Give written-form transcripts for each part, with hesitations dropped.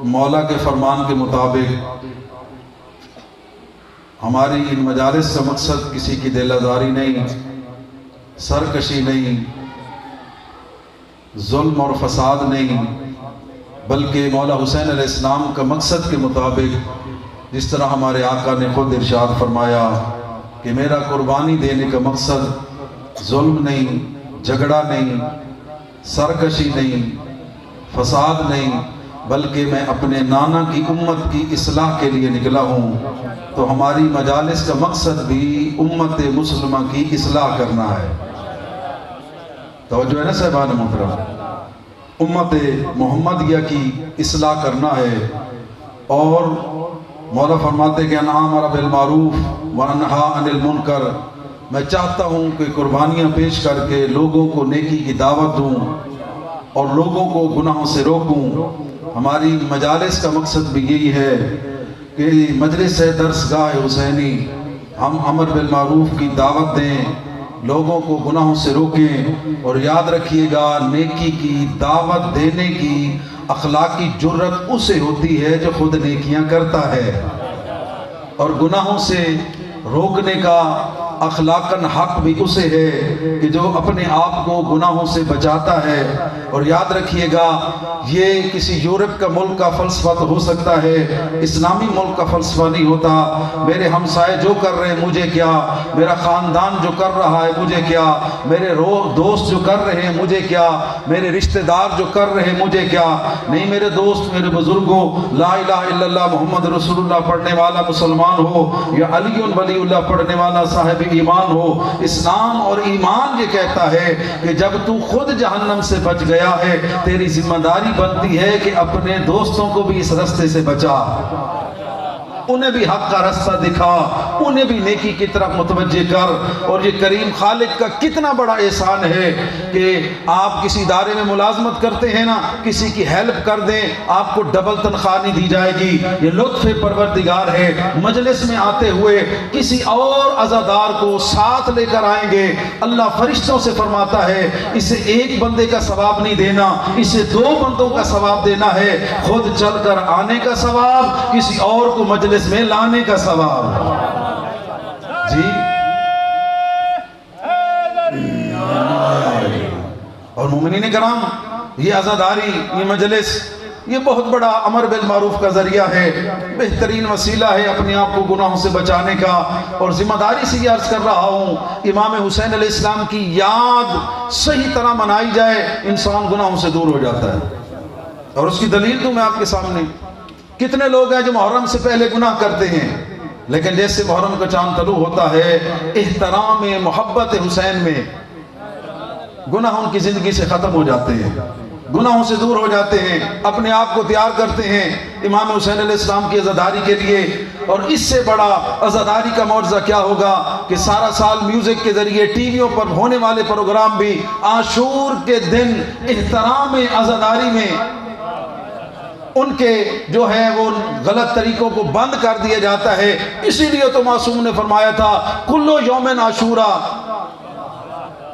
مولا کے فرمان کے مطابق ہماری ان مجالس کا مقصد کسی کی دل آزاری نہیں، سرکشی نہیں، ظلم اور فساد نہیں، بلکہ مولا حسین علیہ السلام کا مقصد کے مطابق جس طرح ہمارے آقا نے خود ارشاد فرمایا کہ میرا قربانی دینے کا مقصد ظلم نہیں، جھگڑا نہیں، سرکشی نہیں، فساد نہیں، بلکہ میں اپنے نانا کی امت کی اصلاح کے لیے نکلا ہوں۔ تو ہماری مجالس کا مقصد بھی امت مسلمہ کی اصلاح کرنا ہے۔ توجہ ہے نا صاحبان محترم، امت محمدیہ کی اصلاح کرنا ہے۔ اور مولا فرماتے کہ انعام بالمعروف ونہا عن المنکر، میں چاہتا ہوں کہ قربانیاں پیش کر کے لوگوں کو نیکی کی دعوت دوں اور لوگوں کو گناہوں سے روکوں۔ ہماری مجالس کا مقصد بھی یہی ہے کہ مجلس درسگاہ حسینی ہم امر بالمعروف کی دعوت دیں، لوگوں کو گناہوں سے روکیں، اور یاد رکھیے گا نیکی کی دعوت دینے کی اخلاقی جرت اسے ہوتی ہے جو خود نیکیاں کرتا ہے، اور گناہوں سے روکنے کا اخلاقاً حق بھی اسے ہے کہ جو اپنے آپ کو گناہوں سے بچاتا ہے۔ اور یاد رکھیے گا یہ کسی یورپ کا ملک کا فلسفہ تو ہو سکتا ہے، اسلامی ملک کا فلسفہ نہیں ہوتا۔ میرے ہمسائے جو کر رہے ہیں مجھے کیا، میرا خاندان جو کر رہا ہے مجھے کیا، میرے دوست جو کر رہے ہیں مجھے کیا، میرے رشتہ دار جو کر رہے ہیں مجھے کیا۔ نہیں میرے دوست، میرے بزرگوں، لا الہ الا اللہ محمد رسول اللہ پڑھنے والا مسلمان ہو یا علی ولی اللہ پڑھنے والا صاحب ایمان ہو، اسلام اور ایمان یہ کہتا ہے کہ جب تو خود جہنم سے بچ گیا ہے، تیری ذمہ داری بنتی ہے کہ اپنے دوستوں کو بھی اس رستے سے بچا، انہیں بھی حق کا رستہ دکھا، انہیں بھی نیکی کی طرف متوجہ کر۔ اور یہ کریم خالق کا کتنا بڑا احسان ہے کہ آپ کسی ادارے میں ملازمت کرتے ہیں نا، کسی کی ہیلپ کر دیں، آپ کو ڈبل تنخواہ نہیں دی جائے گی۔ یہ لطف پروردگار ہے۔ مجلس میں آتے ہوئے کسی اور عزادار کو ساتھ لے کر آئیں گے، اللہ فرشتوں سے فرماتا ہے اسے ایک بندے کا ثواب نہیں دینا، اسے 2 بندوں کا ثواب دینا ہے، خود چل کر آنے کا ثواب، کسی اور کو مجلس میں لانے کا ثواب۔ جی اور مومنین کرام، یہ عزاداری، یہ مجلس، یہ بہت بڑا امر بالمعروف کا ذریعہ ہے، بہترین وسیلہ ہے اپنے آپ کو گناہوں سے بچانے کا۔ اور ذمہ داری سے یہ عرض کر رہا ہوں، امام حسین علیہ السلام کی یاد صحیح طرح منائی جائے، انسان گناہوں سے دور ہو جاتا ہے۔ اور اس کی دلیل تو میں آپ کے سامنے، کتنے لوگ ہیں جو محرم سے پہلے گناہ کرتے ہیں، لیکن جیسے محرم کا چاند طلوع ہوتا ہے، احترام محبت حسین میں گناہ ان کی زندگی سے ختم ہو جاتے ہیں، گناہوں سے دور ہو جاتے ہیں، اپنے آپ کو تیار کرتے ہیں امام حسین علیہ السلام کی عزاداری کے لیے۔ اور اس سے بڑا عزاداری کا معجزہ کیا ہوگا کہ سارا سال میوزک کے ذریعے ٹی ویوں پر ہونے والے پروگرام بھی عاشور کے دن احترام عزاداری میں ان کے جو ہے وہ غلط طریقوں کو بند کر دیا جاتا ہے۔ اسی لیے تو معصوم نے فرمایا تھا کلو یوم عاشورا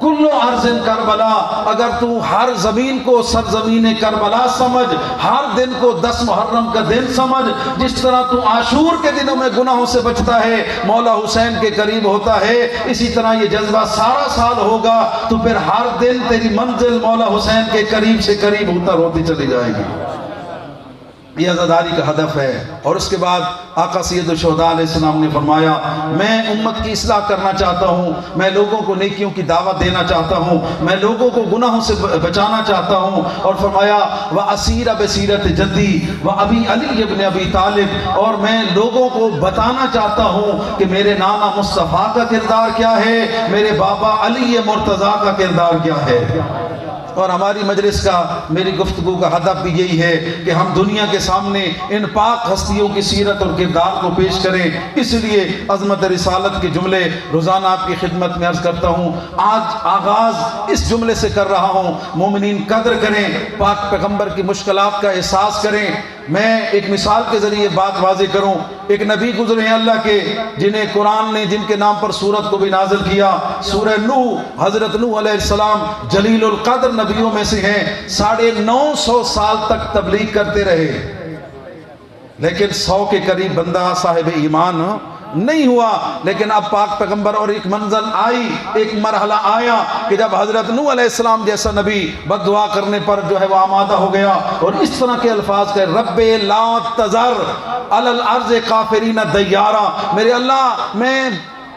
کلو ارض کربلا، اگر تو ہر زمین کو سرزمین کربلا سمجھ، ہر دن کو 10 محرم کا دن سمجھ، جس طرح تو عاشور کے دنوں میں گناہوں سے بچتا ہے، مولا حسین کے قریب ہوتا ہے، اسی طرح یہ جذبہ سارا سال ہوگا تو پھر ہر دن تیری منزل مولا حسین کے قریب سے قریب ہوتی چلی جائے گی۔ یہ عزاداری کا ہدف ہے۔ اور اس کے بعد آقا سید الشہداء علیہ السلام نے فرمایا میں امت کی اصلاح کرنا چاہتا ہوں، میں لوگوں کو نیکیوں کی دعوت دینا چاہتا ہوں، میں لوگوں کو گناہوں سے بچانا چاہتا ہوں۔ اور فرمایا وَأَسِيرَ بِسِيرَةِ جَدِّي وَأَبِي عَلِيِّ بْنِ أَبِي طالب، اور میں لوگوں کو بتانا چاہتا ہوں کہ میرے نانا مصطفیٰ کا کردار کیا ہے، میرے بابا علی مرتضیٰ کا کردار کیا ہے۔ اور ہماری مجلس کا، میری گفتگو کا ہدف بھی یہی ہے کہ ہم دنیا کے سامنے ان پاک ہستیوں کی سیرت اور کردار کو پیش کریں۔ اس لیے عظمت رسالت کے جملے روزانہ آپ کی خدمت میں عرض کرتا ہوں۔ آج آغاز اس جملے سے کر رہا ہوں، مومنین قدر کریں، پاک پیغمبر کی مشکلات کا احساس کریں۔ میں ایک مثال کے ذریعے بات واضح کروں۔ ایک نبی گزرے ہیں اللہ کے، جنہیں قرآن نے جن کے نام پر سورت کو بھی نازل کیا، سورہ نوح۔ حضرت نوح علیہ السلام جلیل القدر نبیوں میں سے ہیں، 950 سال تک تبلیغ کرتے رہے، لیکن 100 کے قریب بندہ صاحب ایمان نہیں ہوا. لیکن اب پاک پیغمبر اور ایک منزل آئی، ایک مرحلہ آیا کہ جب حضرت نوح علیہ السلام جیسا نبی بد دعا کرنے پر جو ہے وہ آمادہ ہو گیا اور اس طرح کے الفاظ کہ رب لا تذر علی الارض کافرین دیارا، میرے اللہ میں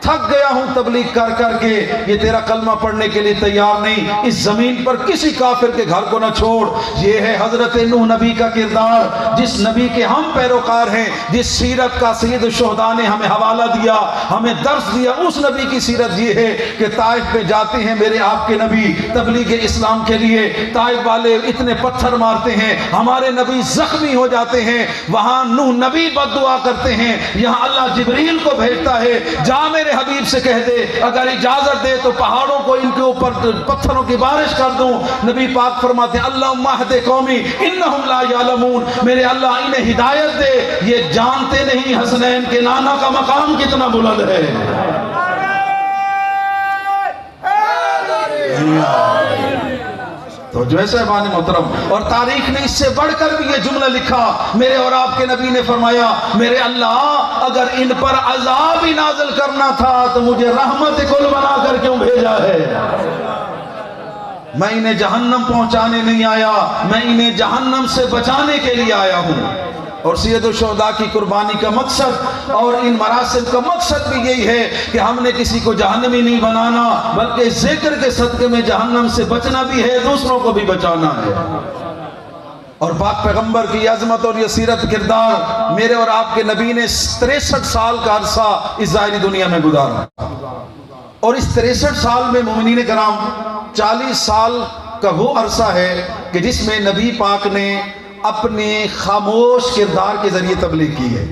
تھک گیا ہوں تبلیغ کر کر کے، یہ تیرا کلمہ پڑھنے کے لیے تیار نہیں، اس زمین پر کسی کافر کے گھر کو نہ چھوڑ. یہ ہے حضرت نوح نبی کا کردار، جس نبی کے ہم پیروکار ہیں، جس سیرت کا سید الشہداء نے ہمیں حوالہ دیا، ہمیں درس دیا. اس نبی کی سیرت یہ ہے کہ طائف میں جاتے ہیں میرے آپ کے نبی تبلیغ اسلام کے لیے، طائف والے اتنے پتھر مارتے ہیں، ہمارے نبی زخمی ہو جاتے ہیں، وہاں نوح نبی بد دعا کرتے ہیں، یہاں اللہ جبریل کو بھیجتا ہے، جا میرے حبیب سے کہہ دے اگر اجازت دے تو پہاڑوں کو ان کے اوپر پتھروں کی بارش کر دوں. نبی پاک فرماتے ہیں اللہم اہد قومی انہم لا یعلمون، میرے اللہ انہیں ہدایت دے، یہ جانتے نہیں حسنین کے نانا کا مقام کتنا بلند ہے. تو جو ایسے بانی محترم، اور تاریخ نے اس سے بڑھ کر بھی یہ جملہ لکھا، میرے اور آپ کے نبی نے فرمایا میرے اللہ اگر ان پر عذاب ہی نازل کرنا تھا تو مجھے رحمت کل بنا کر کیوں بھیجا ہے؟ میں انہیں جہنم پہنچانے نہیں آیا، میں انہیں جہنم سے بچانے کے لیے آیا ہوں. اور سید الشہداء کی قربانی کا مقصد اور ان مراسم کا مقصد بھی یہی ہے کہ ہم نے کسی کو جہنمی نہیں بنانا، بلکہ ذکر کے صدقے میں جہنم سے بچنا بھی ہے، دوسروں کو بھی بچانا ہے. اور پاک پیغمبر کی عظمت اور یہ سیرت کردار، میرے اور آپ کے نبی نے 63 سال کا عرصہ اس ظاہری دنیا میں گزارا، اور اس 63 سال میں مومنین کرام 40 سال کا وہ عرصہ ہے کہ جس میں نبی پاک نے اپنے خاموش کردار کے ذریعے تبلیغ کی ہے.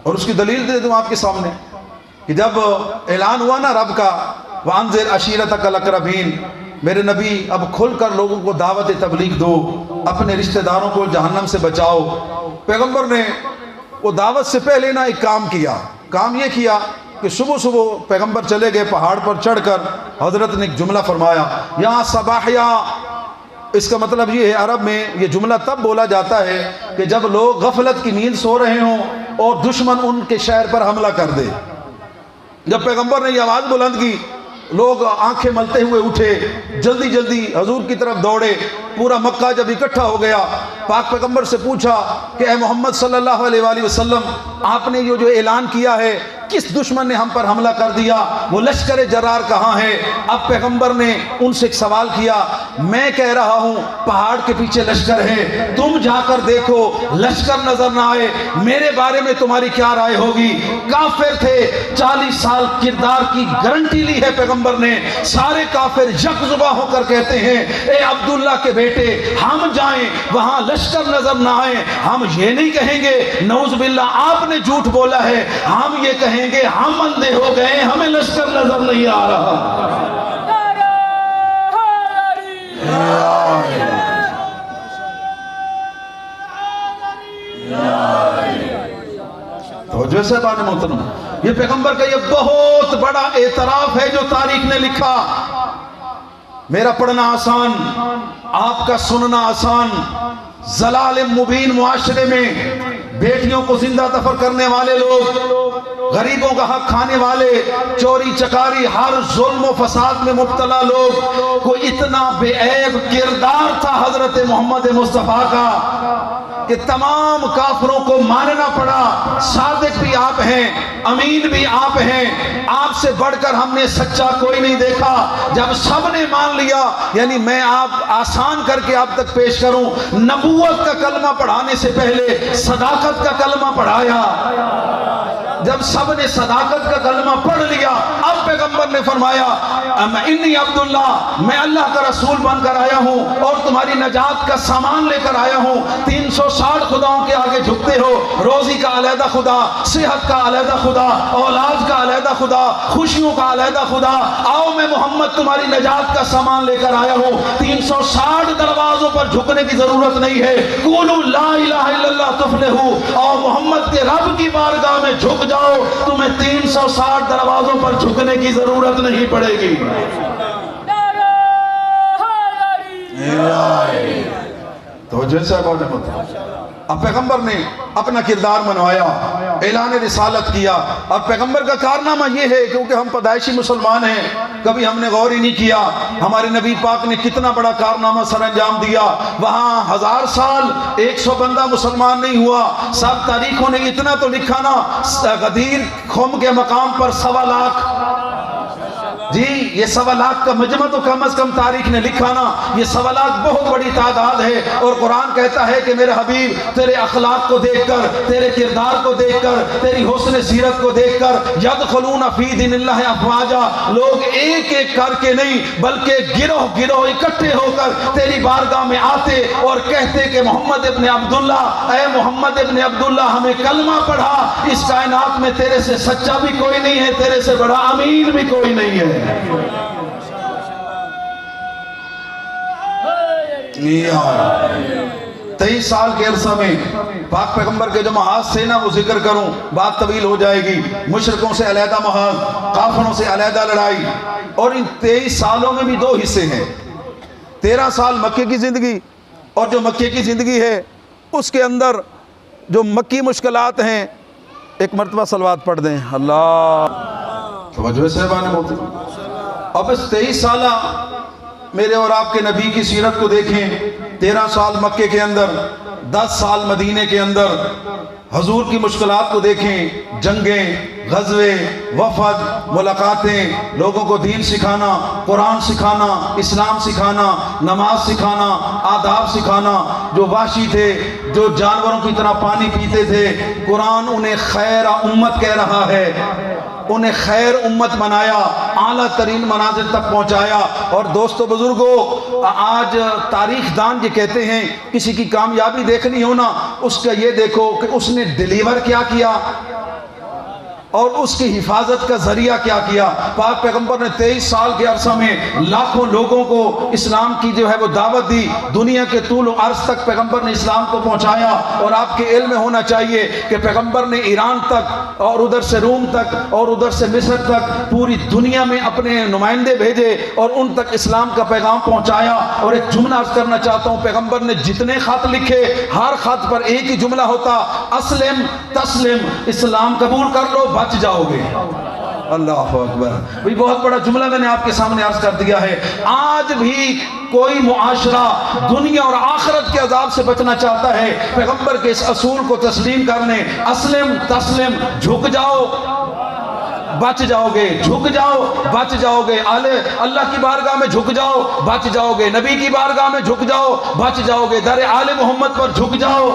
اور اس کی دلیل دے دوں آپ کے سامنے کہ جب اعلان ہوا نا رب کا وَأَنذِرْ عَشِيرَتَكَ الْأَقْرَبِينَ، میرے نبی اب کھل کر لوگوں کو دعوت تبلیغ دو، اپنے رشتہ داروں کو جہنم سے بچاؤ. پیغمبر نے وہ دعوت سے پہلے نا ایک کام یہ کیا کہ صبح صبح پیغمبر چلے گئے پہاڑ پر چڑھ کر، حضرت نے ایک جملہ فرمایا یا صباحیا. اس کا مطلب یہ ہے عرب میں یہ جملہ تب بولا جاتا ہے کہ جب لوگ غفلت کی نیند سو رہے ہوں اور دشمن ان کے شہر پر حملہ کر دے. جب پیغمبر نے یہ آواز بلند کی، لوگ آنکھیں ملتے ہوئے اٹھے، جلدی جلدی حضور کی طرف دوڑے. پورا مکہ جب اکٹھا ہو گیا، پاک پیغمبر سے پوچھا کہ اے محمد صلی اللہ علیہ وآلہ وسلم، آپ نے یہ جو اعلان کیا ہے کس دشمن نے ہم پر حملہ کر دیا؟ وہ لشکر جرار کہاں ہے؟ اب پیغمبر نے ان سے ایک سوال کیا، میں کہہ رہا ہوں پہاڑ کے پیچھے لشکر ہے، تم جا کر دیکھو لشکر نظر نہ آئے، میرے بارے میں تمہاری کیا رائے ہوگی؟ کافر تھے، 40 سال کردار کی گارنٹی لی ہے پیغمبر نے. سارے کافر یک زباں ہو کر کہتے ہیں اے عبداللہ کے بیٹے ہم جائیں وہاں لشکر نظر نہ آئے. ہم یہ نہیں کہیں گے نعوذ باللہ آپ نے جھوٹ بولا ہے، ہم یہ کہیں گے ہم اندھے ہو گئے، ہمیں لشکر نظر نہیں آ رہا. تو جیسے بات محترم، یہ پیغمبر کا یہ بہت بڑا اعتراف ہے جو تاریخ نے لکھا. میرا پڑھنا آسان، آپ کا سننا آسان. ضلال مبین معاشرے میں بیٹیوں کو زندہ دفن کرنے والے لوگ، غریبوں کا حق کھانے والے، چوری چکاری، ہر ظلم و فساد میں مبتلا لوگ کو اتنا بے عیب کردار تھا حضرت محمد مصطفیٰ کا کہ تمام کافروں کو ماننا پڑا. صادق بھی آپ ہیں، امین بھی آپ ہیں، آپ سے بڑھ کر ہم نے سچا کوئی نہیں دیکھا. جب سب نے مان لیا، یعنی میں آپ آسان کر کے آپ تک پیش کروں، نبوت کا کلمہ پڑھانے سے پہلے صداقت کا کلمہ پڑھایا. جب سب نے صداقت کا کلمہ پڑھ لیا، اب پیغمبر نے فرمایا انی عبداللہ، میں اللہ کا رسول بن کر آیا ہوں اور تمہاری نجات کا سامان لے کر آیا ہوں. 360 خداؤں کے آگے جھکتے ہو، روزی کا علیحدہ خدا، صحت کا علیحدہ خدا، اولاد کا علیحدہ خدا، خوشیوں کا علیحدہ خدا. آؤ میں محمد تمہاری نجات کا سامان لے کر آیا ہوں. 360 دروازوں پر جھکنے کی ضرورت نہیں ہے. قولوا لا الہ الا اللہ تفلحوا، اور محمد کے رب کی بارگاہ میں جھک جاؤ، تمہیں 360 دروازوں پر جھکنے کی ضرورت نہیں پڑے گی. تو جیسا اب پیغمبر نے اپنا کردار منوایا، اعلان رسالت کیا۔ اب پیغمبر کا کارنامہ یہ ہے، کیونکہ ہم پیدائشی مسلمان ہیں، کبھی ہم نے غور ہی نہیں کیا ہمارے نبی پاک نے کتنا بڑا کارنامہ سر انجام دیا۔ وہاں 1000 سال 100 بندہ مسلمان نہیں ہوا، سب تاریخوں نے اتنا تو لکھا نا، غدیر خم کے مقام پر 1.25 لاکھ، جی یہ 1.25 لاکھ کا مجمع تو کم از کم تاریخ نے لکھا نا، یہ 1.25 لاکھ بہت بڑی تعداد ہے۔ اور قرآن کہتا ہے کہ میرے حبیب تیرے اخلاق کو دیکھ کر، تیرے کردار کو دیکھ کر، تیری حسن سیرت کو دیکھ کر، یدخلون فی دین اللہ افواجا، لوگ ایک ایک کر کے نہیں بلکہ گروہ گروہ اکٹھے ہو کر تیری بارگاہ میں آتے اور کہتے کہ محمد ابن عبداللہ، اے محمد ابن عبداللہ ہمیں کلمہ پڑھا، اس کائنات میں تیرے سے سچا بھی کوئی نہیں ہے، تیرے سے بڑا امین بھی کوئی نہیں ہے۔ 23 سال کے عرصہ میں پاک پیغمبر کے جو محاذ سے نا وہ ذکر کروں بات طویل ہو جائے گی۔ مشرکوں سے علیحدہ محاذ، کافروں سے علیحدہ لڑائی، اور ان 23 سالوں میں بھی 2 حصے ہیں۔ 13 سال مکے کی زندگی، اور جو مکے کی زندگی ہے اس کے اندر جو مکی مشکلات ہیں، ایک مرتبہ صلوات پڑھ دیں اللہ توجہ صاحبان موتی۔ اب اس 23 سالہ میرے اور آپ کے نبی کی سیرت کو دیکھیں، 13 سال مکے کے اندر، 10 سال مدینے کے اندر، حضور کی مشکلات کو دیکھیں، جنگیں، غزوے، وفد، ملاقاتیں، لوگوں کو دین سکھانا، قرآن سکھانا، اسلام سکھانا، نماز سکھانا، آداب سکھانا۔ جو وحشی تھے، جو جانوروں کی طرح پانی پیتے تھے، قرآن انہیں خیر امت کہہ رہا ہے، انہیں خیر امت بنایا، اعلیٰ ترین منازل تک پہنچایا۔ اور دوستو بزرگو، آج تاریخ دان یہ کہتے ہیں کسی کی کامیابی دیکھنی ہونا، اس کا یہ دیکھو کہ اس نے ڈیلیور کیا کیا اور اس کی حفاظت کا ذریعہ کیا کیا۔ پاک پیغمبر نے 23 سال کے عرصہ میں لاکھوں لوگوں کو اسلام کی جو ہے وہ دعوت دی، دنیا کے طول و عرض تک پیغمبر نے اسلام کو پہنچایا۔ اور آپ کے علم میں ہونا چاہیے کہ پیغمبر نے ایران تک اور ادھر سے روم تک اور ادھر سے مصر تک پوری دنیا میں اپنے نمائندے بھیجے اور ان تک اسلام کا پیغام پہنچایا۔ اور ایک جملہ عرض کرنا چاہتا ہوں، پیغمبر نے جتنے خط لکھے ہر خط پر ایک ہی جملہ ہوتا، اسلم تسلم، اسلام قبول کر لو بچ جاؤ گے۔ اللہ اکبر، بھئی بہت بڑا جملہ میں نے آپ کے سامنے عرض کر دیا ہے۔ آج بھی کوئی معاشرہ دنیا اور آخرت کے عذاب سے بچنا چاہتا ہے، پیغمبر کے اس اصول کو تسلیم کرنے، اسلم تسلم، جھک جاؤ بچ جاؤ گے، جھک جاؤ بچ جاؤ گے، اللہ کی بارگاہ میں جھک جاؤ بچ جاؤ گے، نبی کی بارگاہ میں جھک جاؤ بچ جاؤ گے، در آل محمد پر جھک جاؤ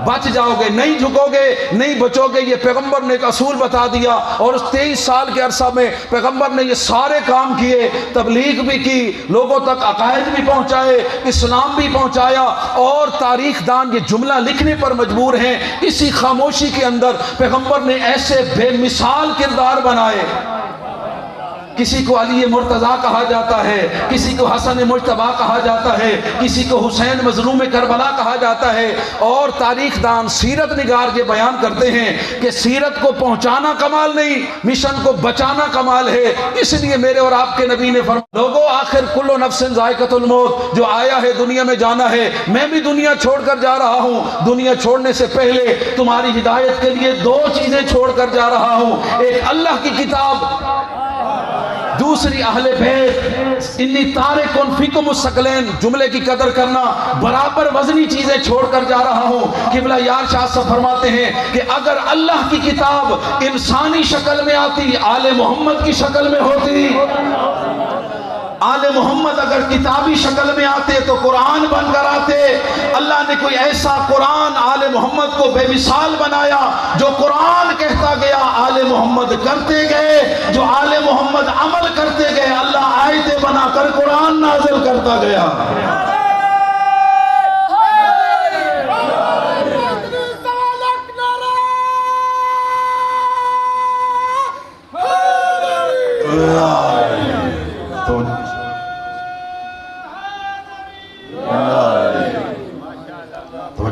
بچ جاؤ گے، نہیں جھکو گے نہیں بچو گے۔ یہ پیغمبر نے ایک اصول بتا دیا، اور اس 23 سال کے عرصہ میں پیغمبر نے یہ سارے کام کیے، تبلیغ بھی کی، لوگوں تک عقائد بھی پہنچائے، اسلام بھی پہنچایا۔ اور تاریخ دان یہ جملہ لکھنے پر مجبور ہیں، اسی خاموشی کے اندر پیغمبر نے ایسے بے مثال کردار بنائے۔ کسی کو علی مرتضیٰ کہا جاتا ہے، کسی کو حسن مجتبیٰ کہا جاتا ہے، کسی کو حسین مظلوم کربلا کہا جاتا ہے۔ اور تاریخ دان سیرت نگار یہ بیان کرتے ہیں کہ سیرت کو پہنچانا کمال نہیں، مشن کو بچانا کمال ہے۔ اس لیے میرے اور آپ کے نبی نے فرمایا، لوگوں آخر کل نفس ذائقۃ الموت، جو آیا ہے دنیا میں جانا ہے، میں بھی دنیا چھوڑ کر جا رہا ہوں۔ دنیا چھوڑنے سے پہلے تمہاری ہدایت کے لیے 2 چیزیں چھوڑ کر جا رہا ہوں، ایک اللہ کی کتاب، دوسری اہل بیت۔ انی تارکن فیکم الثقلین، جملے کی قدر کرنا، برابر وزنی چیزیں چھوڑ کر جا رہا ہوں۔ قبلہ یار شاہ صاحب فرماتے ہیں کہ اگر اللہ کی کتاب انسانی شکل میں آتی، آل محمد کی شکل میں ہوتی، آل محمد اگر کتابی شکل میں آتے تو قرآن بن کر آتے۔ اللہ نے کوئی ایسا قرآن آل محمد کو بے مثال بنایا، جو قرآن کہتا گیا آل محمد کرتے گئے، جو آل محمد عمل کرتے گئے، اللہ آیتیں بنا کر قرآن نازل کرتا گیا۔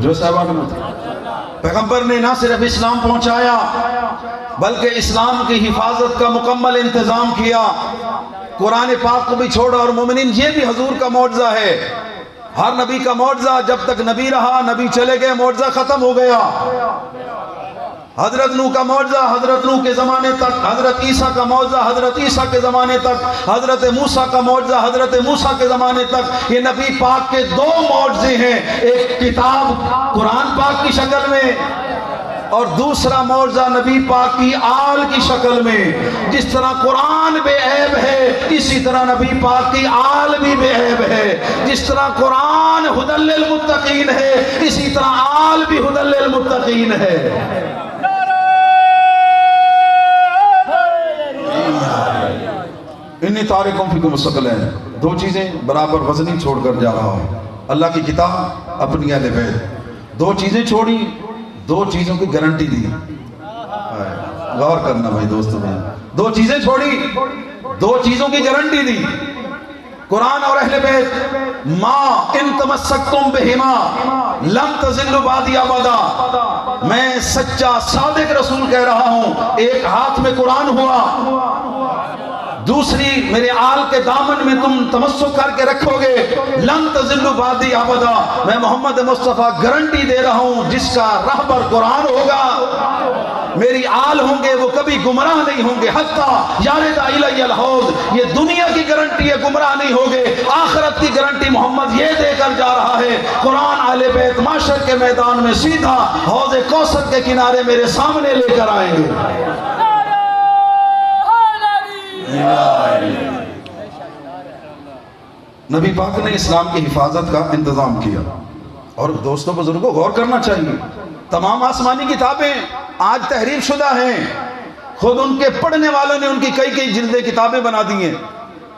جو پیغمبر نے نہ صرف اسلام پہنچایا بلکہ اسلام کی حفاظت کا مکمل انتظام کیا۔ قرآن پاک کو بھی چھوڑا، اور مومنین یہ بھی حضور کا معجزہ ہے ہر نبی کا معجزہ جب تک نبی رہا، نبی چلے گئے معجزہ ختم ہو گیا۔ حضرت نوح کا معجزہ حضرت نوح کے زمانے تک، حضرت عیسیٰ کا معجزہ حضرت عیسیٰ کے زمانے تک، حضرت موسیٰ کا معجزہ حضرت موسیٰ کے زمانے تک۔ یہ نبی پاک کے دو معجزے ہیں، ایک کتاب قرآن پاک کی شکل میں اور دوسرا معجزہ نبی پاک کی آل کی شکل میں۔ جس طرح قرآن بے عیب ہے اسی طرح نبی پاک کی آل بھی بے عیب ہے۔ جس طرح قرآن ھدی للمتقین ہے اسی طرح آل بھی ھدی للمتقین ہے۔ انی تارکم فیکم الثقلین، دو چیزیں برابر وزنی چھوڑ کر جا رہا ہوں، اللہ کی کتاب، اپنی اہل بیت۔ دو چیزیں چھوڑی، دو چیزوں کی گارنٹی دی۔ غور کرنا بھائی دوستو، دو چیزیں چھوڑی، دو چیزوں کی گارنٹی دی، قرآن اور اہل بیت۔ ما ان تمسکتم بہما لم تضلوا بعدی ابدا۔ میں سچا صادق رسول کہہ رہا ہوں، ایک ہاتھ میں قرآن ہوا، دوسری میرے آل کے دامن میں تم تمسک کر کے رکھو گے، لن تضلوا بعدی ابدا۔ میں محمد مصطفیٰ گارنٹی دے رہا ہوں، جس کا رہبر قرآن ہوگا، میری آل ہوں گے، وہ کبھی گمراہ نہیں ہوں گے، حتیٰ یارد الی الحوض۔ یہ دنیا کی گارنٹی ہے، گمراہ نہیں ہوگے۔ آخرت کی گارنٹی محمد یہ دے کر جا رہا ہے، قرآن اہل بیت محشر کے میدان میں سیدھا حوض کوثر کے کنارے میرے سامنے لے کر آئیں گے۔ نبی پاک نے اسلام کی حفاظت کا انتظام کیا، اور دوستوں بزرگوں غور کرنا چاہیے، تمام آسمانی کتابیں آج تحریف شدہ ہیں، خود ان کے پڑھنے والوں نے ان کی کئی جلدیں کتابیں بنا دی ہیں۔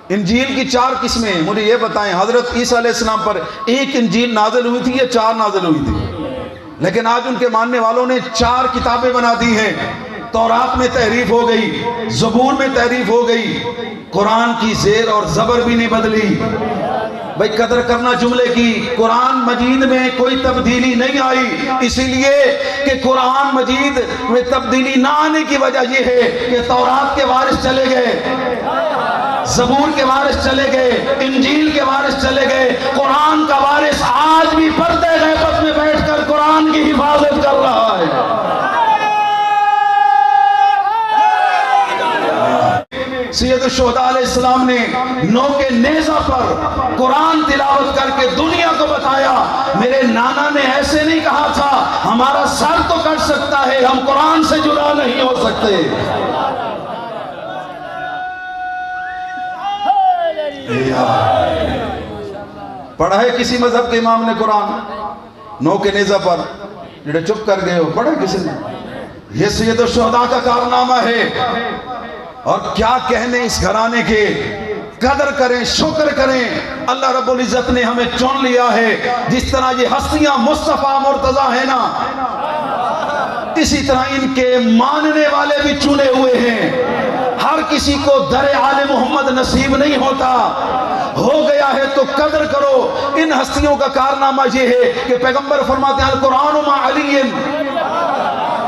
انجیل کی 4 قسمیں، مجھے یہ بتائیں حضرت عیسیٰ علیہ السلام پر ایک انجیل نازل ہوئی تھی یا 4 نازل ہوئی تھی؟ لیکن آج ان کے ماننے والوں نے 4 کتابیں بنا دی ہیں۔ تورات میں تحریف ہو گئی، زبور میں تحریف ہو گئی، قرآن کی زیر اور زبر بھی نہیں بدلی۔ بھئی قدر کرنا جملے کی، قرآن مجید میں کوئی تبدیلی نہیں آئی، اسی لیے کہ قرآن مجید میں تبدیلی نہ آنے کی وجہ یہ ہے کہ تورات کے وارث چلے گئے، زبور کے وارث چلے گئے، انجیل کے وارث چلے گئے، قرآن کا وارث آج بھی پردے غیبت میں بیٹھ کر قرآن کی حفاظت کر رہا ہے۔ سید الشہداء علیہ السلام نے نو کے نیزہ پر قرآن تلاوت کر کے دنیا کو بتایا، میرے نانا نے ایسے نہیں کہا تھا ہمارا سر تو کٹ سکتا ہے، ہم قرآن سے جدا نہیں ہو سکتے۔ پڑھا ہے کسی مذہب کے امام نے قرآن نو کے نیزہ پر؟ جڑے چپ کر گئے ہو، پڑھا کسی نے؟ یہ سید الشہداء کا کارنامہ ہے، اور کیا کہنے اس گھرانے کے۔ قدر کریں، شکر کریں، اللہ رب العزت نے ہمیں چن لیا ہے۔ جس طرح یہ ہستیاں مصطفیٰ مرتضیٰ ہیں نا، اسی طرح ان کے ماننے والے بھی چنے ہوئے ہیں۔ ہر کسی کو در آل محمد نصیب نہیں ہوتا، ہو گیا ہے تو قدر کرو۔ ان ہستیوں کا کارنامہ یہ ہے کہ پیغمبر فرماتے ہیں القرآن مع علی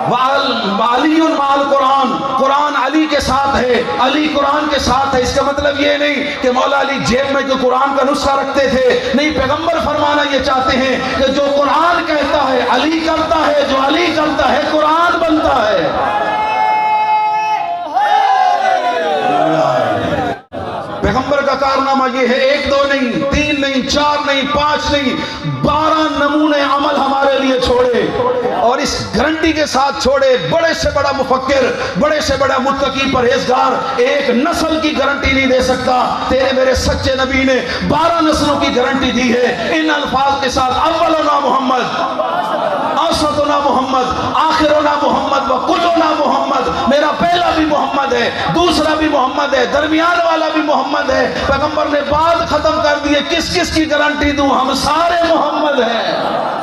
وعلی مع القرآن، قرآن علی کے ساتھ ہے، علی قرآن کے ساتھ ہے۔ اس کا مطلب یہ نہیں کہ مولا علی جیب میں جو قرآن کا نسخہ رکھتے تھے، نہیں، پیغمبر فرمانا یہ چاہتے ہیں کہ جو قرآن کہتا ہے علی کرتا ہے، جو علی کرتا ہے قرآن بنتا ہے۔ پیغمبر کا کارنامہ یہ ہے، 1 2 نہیں، 3 نہیں، 4 نہیں، 5 نہیں، 12 نمونے عمل ہمارے لیے چھوڑے، اور اس گارنٹی کے ساتھ چھوڑے، بڑے سے بڑا مفکر، بڑے سے بڑا متقی پرہیزگار ایک نسل کی گارنٹی نہیں دے سکتا۔ تیرے میرے سچے نبی نے 12 نسلوں کی گارنٹی دی ہے، ان الفاظ کے ساتھ اولنا محمد، اوسطنا محمد، آخرنا محمد، وکلنا محمد۔ میرا پہلا بھی محمد ہے، دوسرا بھی محمد ہے، درمیان والا بھی محمد ہے۔ پیغمبر نے بات ختم کر دیے، کس کس کی گارنٹی دوں؟ ہم سارے محمد ہیں۔